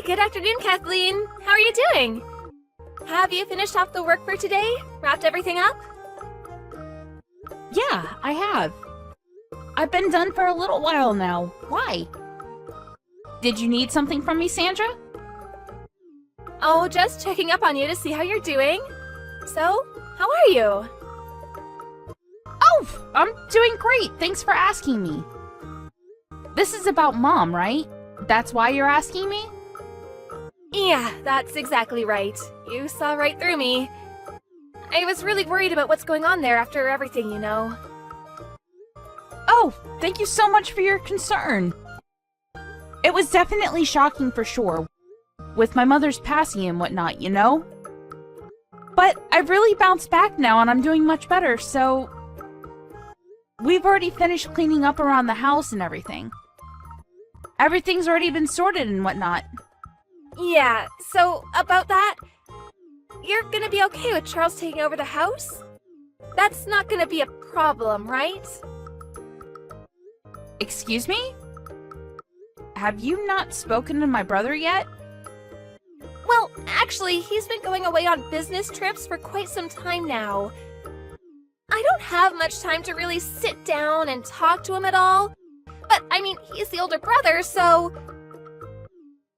good afternoon, Kathleen. How are you doing? Have you finished off the work for today? Wrapped everything up? Yeah, I have. I've been done for a little while now. Why? Did you need something from me, Sandra? Oh, just checking up on you to see how you're doing. So, how are you? Oh, I'm doing great. Thanks for asking me. This is about Mom, right? That's why you're asking me? Yeah, that's exactly right. You saw right through me. I was really worried about what's going on there after everything, you know. Oh, thank you so much for your concern. It was definitely shocking for sure, with my mother's passing and whatnot, you know? But I've really bounced back now and I'm doing much better, so... We've already finished cleaning up around the house and everything. Everything's already been sorted and whatnot. Yeah, so about that, you're gonna be okay with Charles taking over the house? That's not gonna be a problem, right? Excuse me? Have you not spoken to my brother yet? Well, actually, he's been going away on business trips for quite some time now. I don't have much time to really sit down and talk to him at all. But, I mean, he's the older brother, so...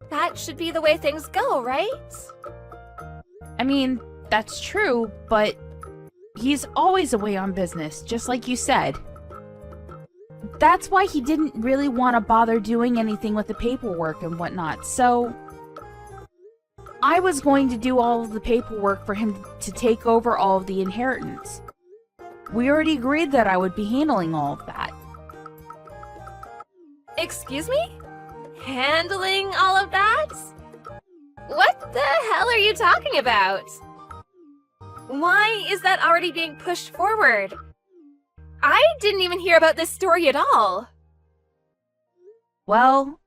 that should be the way things go, right? I mean, that's true, but he's always away on business, just like you said. That's why he didn't really want to bother doing anything with the paperwork and whatnot, so... I was going to do all of the paperwork for him to take over all of the inheritance. We already agreed that I would be handling all of that. Excuse me? Handling all of that? What the hell are you talking about? Why is that already being pushed forward? I didn't even hear about this story at all. Well,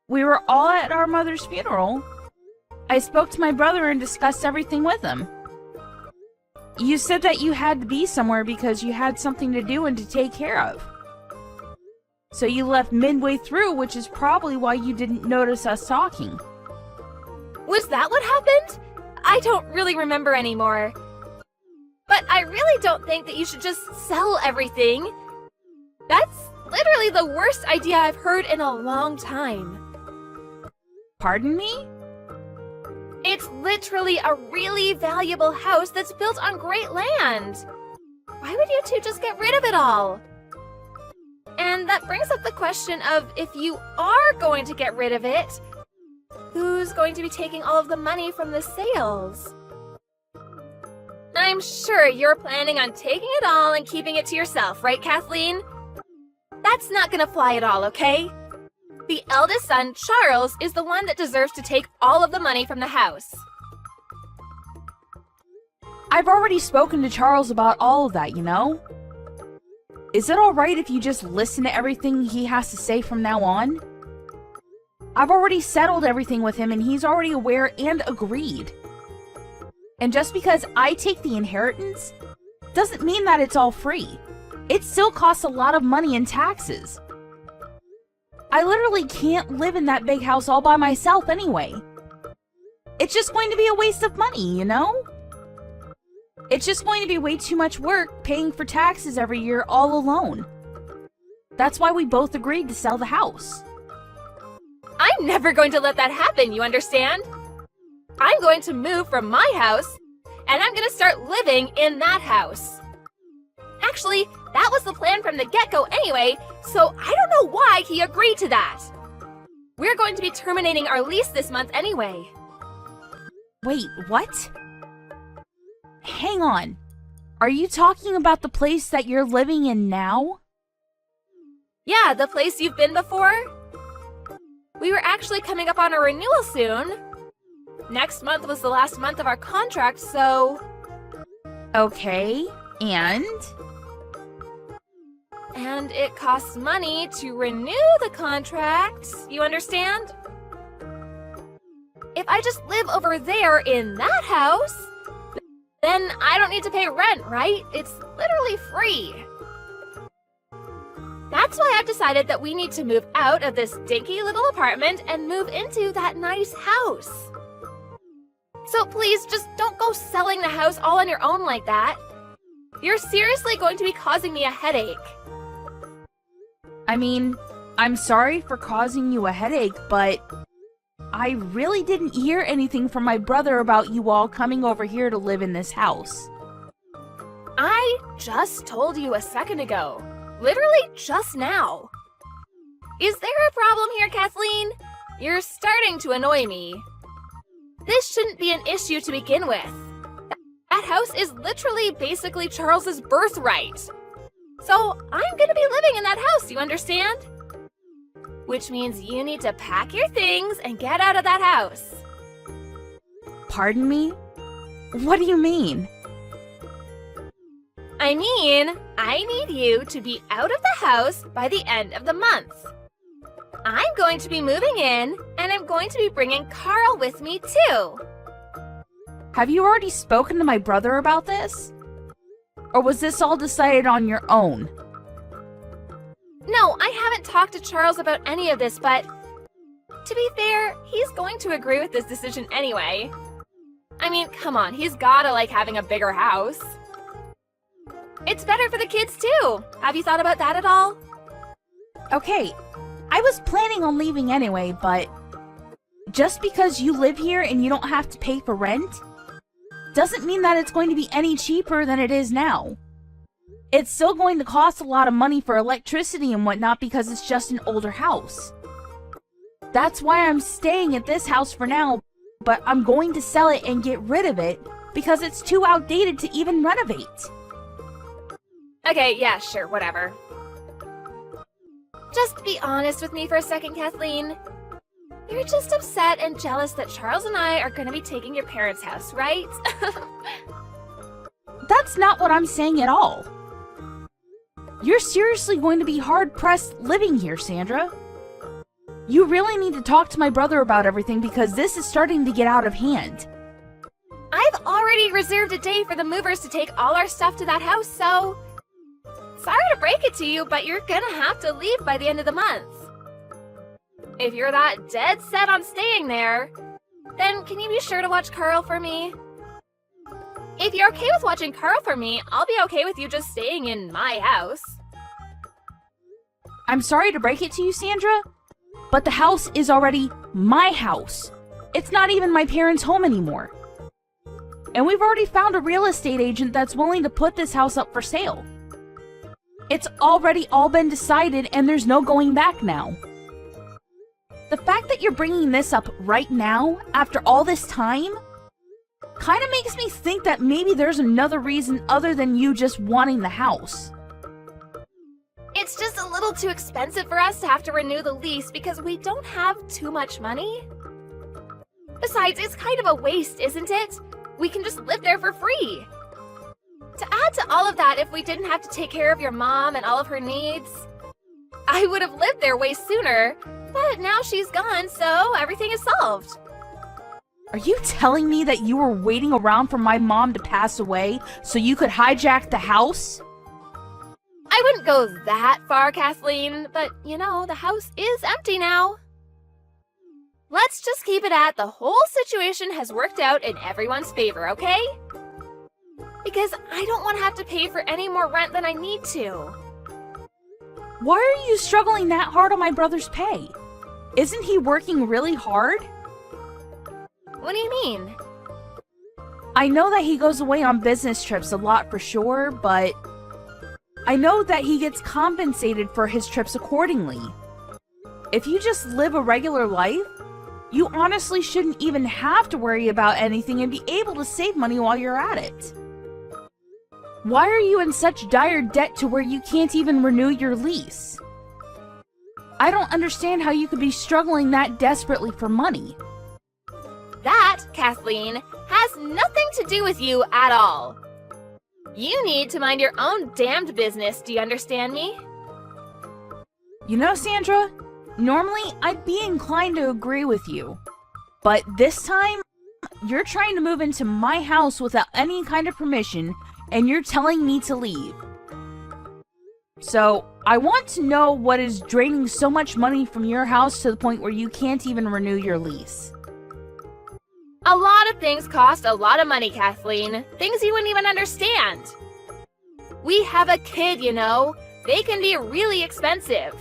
we were all at our mother's funeral. I spoke to my brother and discussed everything with him. You said that you had to be somewhere because you had something to do and to take care of. So you left midway through, which is probably why you didn't notice us talking. Was that what happened? I don't really remember anymore. But I really don't think that you should just sell everything. That's literally the worst idea I've heard in a long time. Pardon me? It's literally a really valuable house that's built on great land. Why would you two just get rid of it all? And that brings up the question of, if you are going to get rid of it, who's going to be taking all of the money from the sales? I'm sure you're planning on taking it all and keeping it to yourself, right, Kathleen? That's not gonna fly at all, okay? The eldest son, Charles, is the one that deserves to take all of the money from the house. I've already spoken to Charles about all of that, you know? Is it alright if you just listen to everything he has to say from now on? I've already settled everything with him and he's already aware and agreed. And just because I take the inheritance, doesn't mean that it's all free. It still costs a lot of money in taxes. I literally can't live in that big house all by myself anyway. It's just going to be a waste of money, you know? It's just going to be way too much work paying for taxes every year all alone. That's why we both agreed to sell the house. I'm never going to let that happen, you understand? I'm going to move from my house, and I'm going to start living in that house. Actually, that was the plan from the get-go anyway, so I don't know why he agreed to that. We're going to be terminating our lease this month anyway. Wait, what? Hang on. Are you talking about the place that you're living in now? Yeah, the place you've been before. We were actually coming up on a renewal soon. Next month was the last month of our contract, so... Okay, and? And it costs money to renew the contract, you understand? If I just live over there in that house, then I don't need to pay rent, right? It's literally free. That's why I've decided that we need to move out of this dinky little apartment and move into that nice house. So please, just don't go selling the house all on your own like that. You're seriously going to be causing me a headache. I mean, I'm sorry for causing you a headache, but I really didn't hear anything from my brother about you all coming over here to live in this house. I just told you a second ago. Literally just now. Is there a problem here, Kathleen? You're starting to annoy me. This shouldn't be an issue to begin with. That house is literally basically Charles's birthright. So I'm gonna be living in that house, you understand? Which means you need to pack your things and get out of that house. Pardon me? What do you mean? I mean, I need you to be out of the house by the end of the month. I'm going to be moving in, and I'm going to be bringing Carl with me too. Have you already spoken to my brother about this? Or was this all decided on your own? No, I haven't talked to Charles about any of this, but to be fair, he's going to agree with this decision anyway. I mean, come on, he's gotta like having a bigger house. It's better for the kids too. Have you thought about that at all? Okay, I was planning on leaving anyway, but just because you live here and you don't have to pay for rent doesn't mean that it's going to be any cheaper than it is now. It's still going to cost a lot of money for electricity and whatnot because it's just an older house. That's why I'm staying at this house for now, but I'm going to sell it and get rid of it because it's too outdated to even renovate. Okay, yeah, sure, whatever. Just be honest with me for a second, Kathleen. You're just upset and jealous that Charles and I are going to be taking your parents' house, right? That's not what I'm saying at all. You're seriously going to be hard-pressed living here, Sandra. You really need to talk to my brother about everything because this is starting to get out of hand. I've already reserved a day for the movers to take all our stuff to that house, so... Sorry to break it to you, but you're gonna have to leave by the end of the month. If you're that dead set on staying there, then can you be sure to watch Carl for me? If you're okay with watching Carl for me, I'll be okay with you just staying in my house. I'm sorry to break it to you, Sandra, but the house is already my house. It's not even my parents' home anymore. And we've already found a real estate agent that's willing to put this house up for sale. It's already all been decided and there's no going back now. The fact that you're bringing this up right now, after all this time, kind of makes me think that maybe there's another reason other than you just wanting the house. It's just a little too expensive for us to have to renew the lease because we don't have too much money. Besides, it's kind of a waste, isn't it? We can just live there for free. To add to all of that, if we didn't have to take care of your mom and all of her needs, I would have lived there way sooner, but now she's gone, so everything is solved. Are you telling me that you were waiting around for my mom to pass away so you could hijack the house? I wouldn't go that far, Kathleen, but you know, the house is empty now. Let's just keep it at the whole situation has worked out in everyone's favor, okay? Because I don't want to have to pay for any more rent than I need to. Why are you struggling that hard on my brother's pay? Isn't he working really hard? What do you mean? I know that he goes away on business trips a lot for sure, but I know that he gets compensated for his trips accordingly. If you just live a regular life, you honestly shouldn't even have to worry about anything and be able to save money while you're at it. Why are you in such dire debt to where you can't even renew your lease? I don't understand how you could be struggling that desperately for money. That, Kathleen, has nothing to do with you at all. You need to mind your own damned business, do you understand me? You know, Sandra, normally I'd be inclined to agree with you. But this time, you're trying to move into my house without any kind of permission, and you're telling me to leave. So, I want to know what is draining so much money from your house to the point where you can't even renew your lease. A lot of things cost a lot of money, Kathleen. Things you wouldn't even understand. We have a kid, you know. They can be really expensive.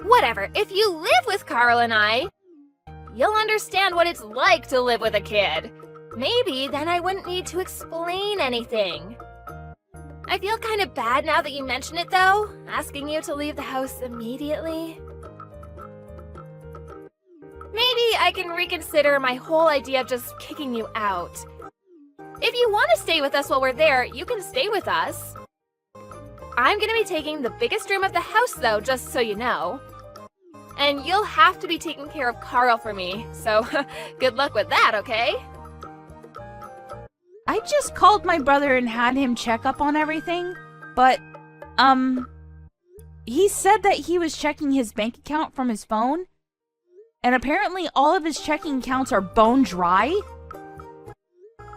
Whatever, if you live with Carl and I, you'll understand what it's like to live with a kid. Maybe then I wouldn't need to explain anything. I feel kind of bad now that you mention it, though, asking you to leave the house immediately. Maybe I can reconsider my whole idea of just kicking you out. If you want to stay with us while we're there, you can stay with us. I'm going to be taking the biggest room of the house, though, just so you know. And you'll have to be taking care of Carl for me, so good luck with that, okay? I just called my brother and had him check up on everything, but, he said that he was checking his bank account from his phone, and apparently all of his checking accounts are bone dry.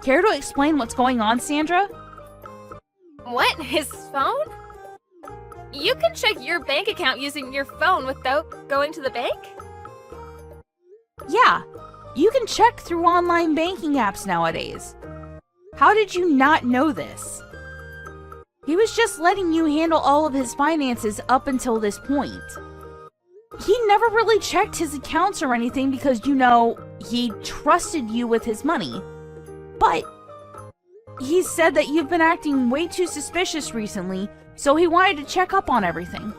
Care to explain what's going on, Sandra? What? His phone? You can check your bank account using your phone without going to the bank? Yeah, you can check through online banking apps nowadays. How did you not know this? He was just letting you handle all of his finances up until this point. He never really checked his accounts or anything because, you know, he trusted you with his money. But he said that you've been acting way too suspicious recently, so he wanted to check up on everything.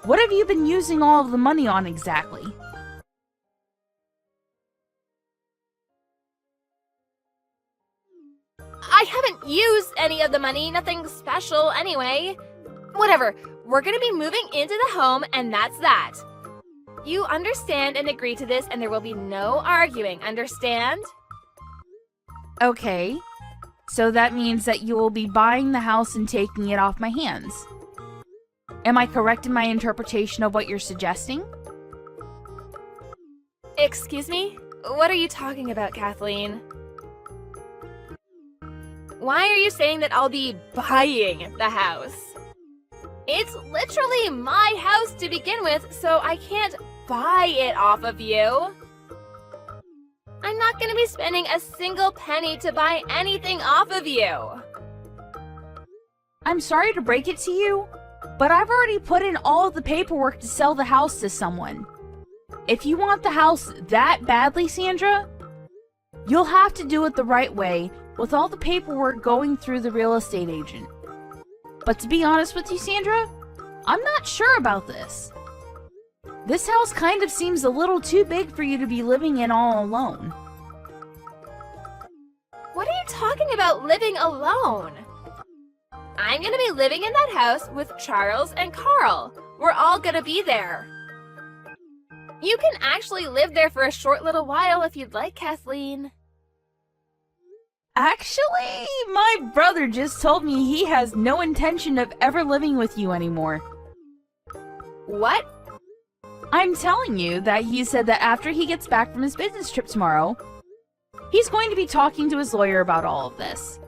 What have you been using all of the money on exactly? I haven't used any of the money, nothing special anyway. Whatever, we're gonna be moving into the home and that's that. You understand and agree to this and there will be no arguing, understand? Okay, so that means that you will be buying the house and taking it off my hands. Am I correct in my interpretation of what you're suggesting? Excuse me? What are you talking about, Kathleen? Why are you saying that I'll be buying the house? It's literally my house to begin with, so I can't buy it off of you. I'm not going to be spending a single penny to buy anything off of you. I'm sorry to break it to you, but I've already put in all of the paperwork to sell the house to someone. If you want the house that badly, Sandra, you'll have to do it the right way with all the paperwork going through the real estate agent. But to be honest with you, Sandra, I'm not sure about this. This house kind of seems a little too big for you to be living in all alone. What are you talking about living alone? I'm gonna be living in that house with Charles and Carl. We're all gonna be there. You can actually live there for a short little while if you'd like, Kathleen. Actually, my brother just told me he has no intention of ever living with you anymore. What? I'm telling you that he said that after he gets back from his business trip tomorrow, he's going to be talking to his lawyer about all of this.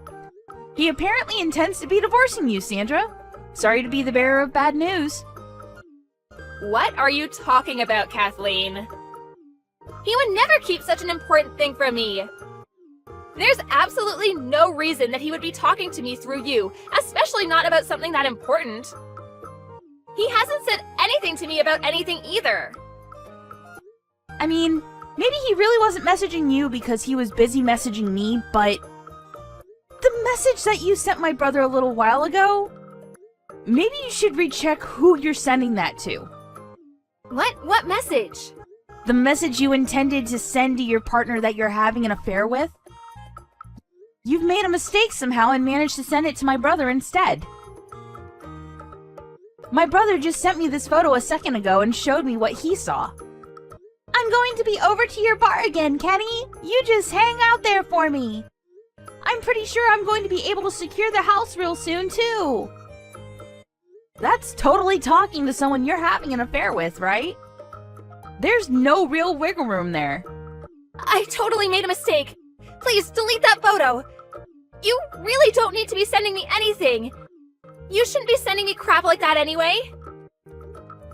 He apparently intends to be divorcing you, Sandra. Sorry to be the bearer of bad news. What are you talking about, Kathleen? He would never keep such an important thing from me. There's absolutely no reason that he would be talking to me through you, especially not about something that important. He hasn't said anything to me about anything either. I mean, maybe he really wasn't messaging you because he was busy messaging me, but the message that you sent my brother a little while ago, maybe you should recheck who you're sending that to. What message? The message you intended to send to your partner that you're having an affair with? You've made a mistake somehow and managed to send it to my brother instead. My brother just sent me this photo a second ago and showed me what he saw. I'm going to be over to your bar again, Kenny. You just hang out there for me. I'm pretty sure I'm going to be able to secure the house real soon, too. That's totally talking to someone you're having an affair with, right? There's no real wiggle room there. I totally made a mistake. Please delete that photo. You really don't need to be sending me anything. You shouldn't be sending me crap like that anyway.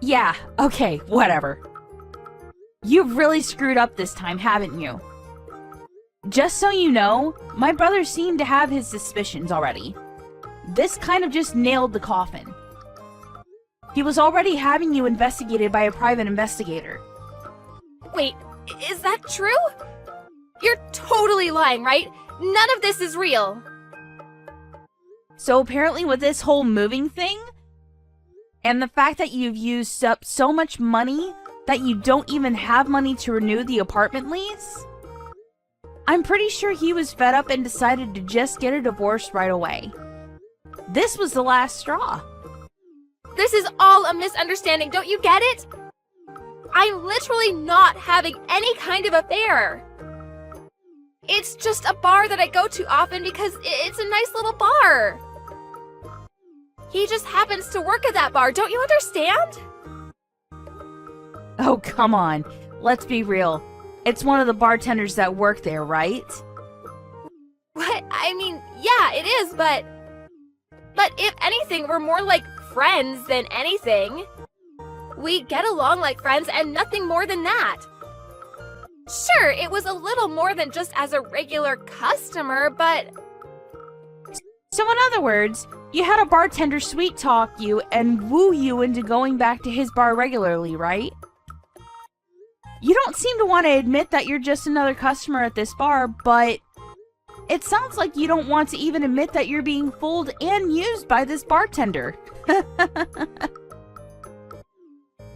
Yeah, okay, whatever. You've really screwed up this time, haven't you? Just so you know, my brother seemed to have his suspicions already. This kind of just nailed the coffin. He was already having you investigated by a private investigator. Wait, is that true? You're totally lying, right? None of this is real. So apparently with this whole moving thing, and the fact that you've used up so much money that you don't even have money to renew the apartment lease, I'm pretty sure he was fed up and decided to just get a divorce right away. This was the last straw. This is all a misunderstanding, don't you get it? I'm literally not having any kind of affair. It's just a bar that I go to often because it's a nice little bar. He just happens to work at that bar, don't you understand? Oh, come on. Let's be real. It's one of the bartenders that work there, right? What? I mean, yeah, it is, but if anything, we're more like friends than anything. We get along like friends and nothing more than that. Sure, it was a little more than just as a regular customer, but... So in other words, you had a bartender sweet talk you and woo you into going back to his bar regularly, right? You don't seem to want to admit that you're just another customer at this bar, but it sounds like you don't want to even admit that you're being fooled and used by this bartender.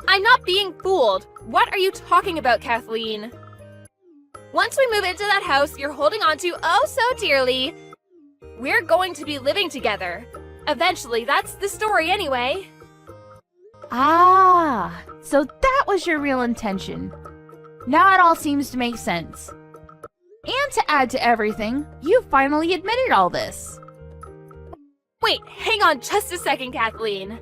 I'm not being fooled. What are you talking about, Kathleen? Once we move into that house you're holding on to oh so dearly, we're going to be living together. Eventually, that's the story anyway. Ah, so that was your real intention. Now it all seems to make sense. And to add to everything, you finally admitted all this. Wait, hang on just a second, Kathleen.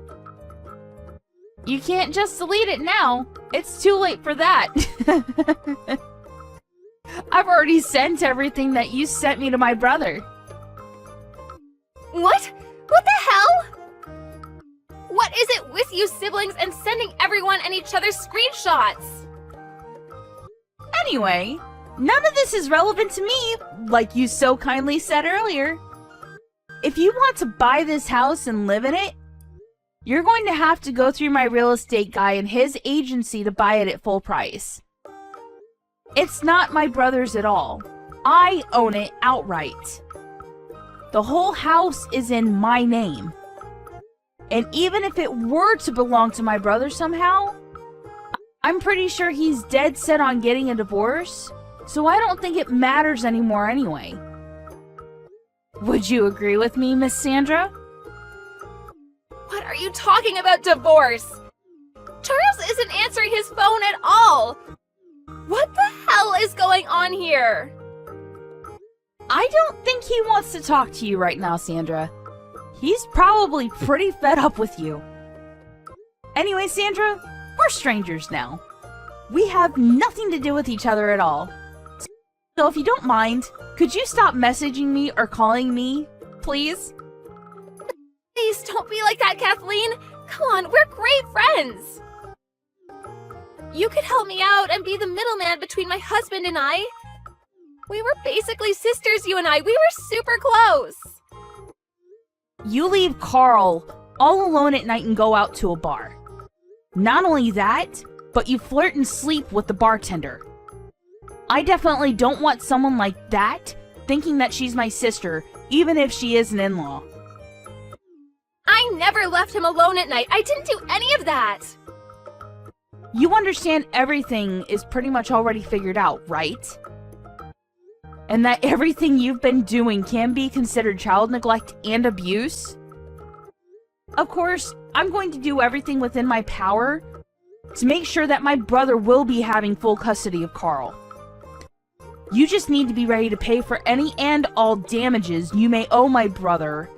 You can't just delete it now. It's too late for that. I've already sent everything that you sent me to my brother. What? What the hell? What is it with you siblings and sending everyone and each other screenshots? Anyway, none of this is relevant to me, like you so kindly said earlier. If you want to buy this house and live in it, you're going to have to go through my real estate guy and his agency to buy it at full price. It's not my brother's at all. I own it outright. The whole house is in my name. And even if it were to belong to my brother somehow, I'm pretty sure he's dead set on getting a divorce, so I don't think it matters anymore anyway. Would you agree with me, Miss Sandra? What are you talking about, divorce? Charles isn't answering his phone at all. What the hell is going on here? I don't think he wants to talk to you right now, Sandra. He's probably pretty fed up with you. Anyway, Sandra, we're strangers now. We have nothing to do with each other at all. So if you don't mind, could you stop messaging me or calling me, please? Please don't be like that, Kathleen. Come on, we're great friends. You could help me out and be the middleman between my husband and I. We were basically sisters, you and I. We were super close. You leave Carl all alone at night and go out to a bar. Not only that, but you flirt and sleep with the bartender. I definitely don't want someone like that thinking that she's my sister, even if she is an in-law. I never left him alone at night. I didn't do any of that. You understand everything is pretty much already figured out, right? And that everything you've been doing can be considered child neglect and abuse? Of course, I'm going to do everything within my power to make sure that my brother will be having full custody of Carl. You just need to be ready to pay for any and all damages you may owe my brother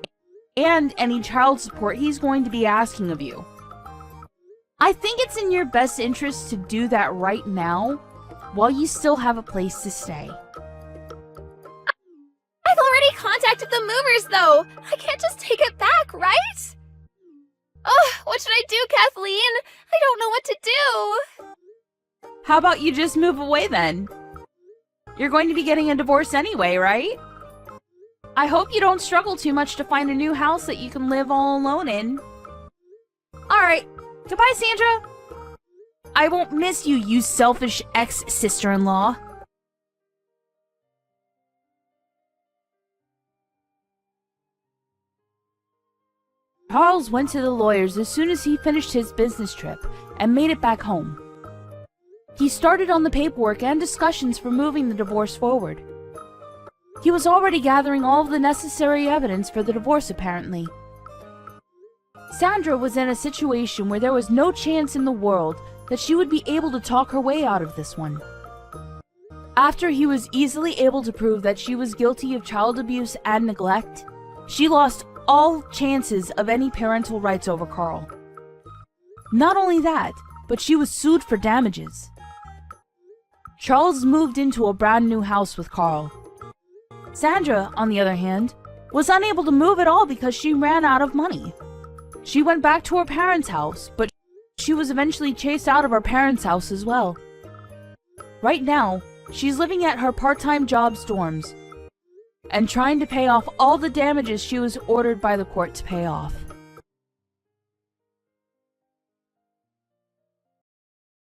and any child support he's going to be asking of you. I think it's in your best interest to do that right now while you still have a place to stay. I've already contacted the movers, though. I can't just take it back, right? Ugh, what should I do, Kathleen? I don't know what to do. How about you just move away then? You're going to be getting a divorce anyway, right? I hope you don't struggle too much to find a new house that you can live all alone in. Alright, goodbye, Sandra. I won't miss you, you selfish ex-sister-in-law. Charles went to the lawyers as soon as he finished his business trip and made it back home. He started on the paperwork and discussions for moving the divorce forward. He was already gathering all of the necessary evidence for the divorce, apparently. Sandra was in a situation where there was no chance in the world that she would be able to talk her way out of this one. After he was easily able to prove that she was guilty of child abuse and neglect, she lost all chances of any parental rights over Carl. Not only that, but she was sued for damages. Charles moved into a brand new house with Carl. Sandra, on the other hand, was unable to move at all because she ran out of money. She went back to her parents' house, but she was eventually chased out of her parents' house as well. Right now, she's living at her part-time job's dorms and trying to pay off all the damages she was ordered by the court to pay off.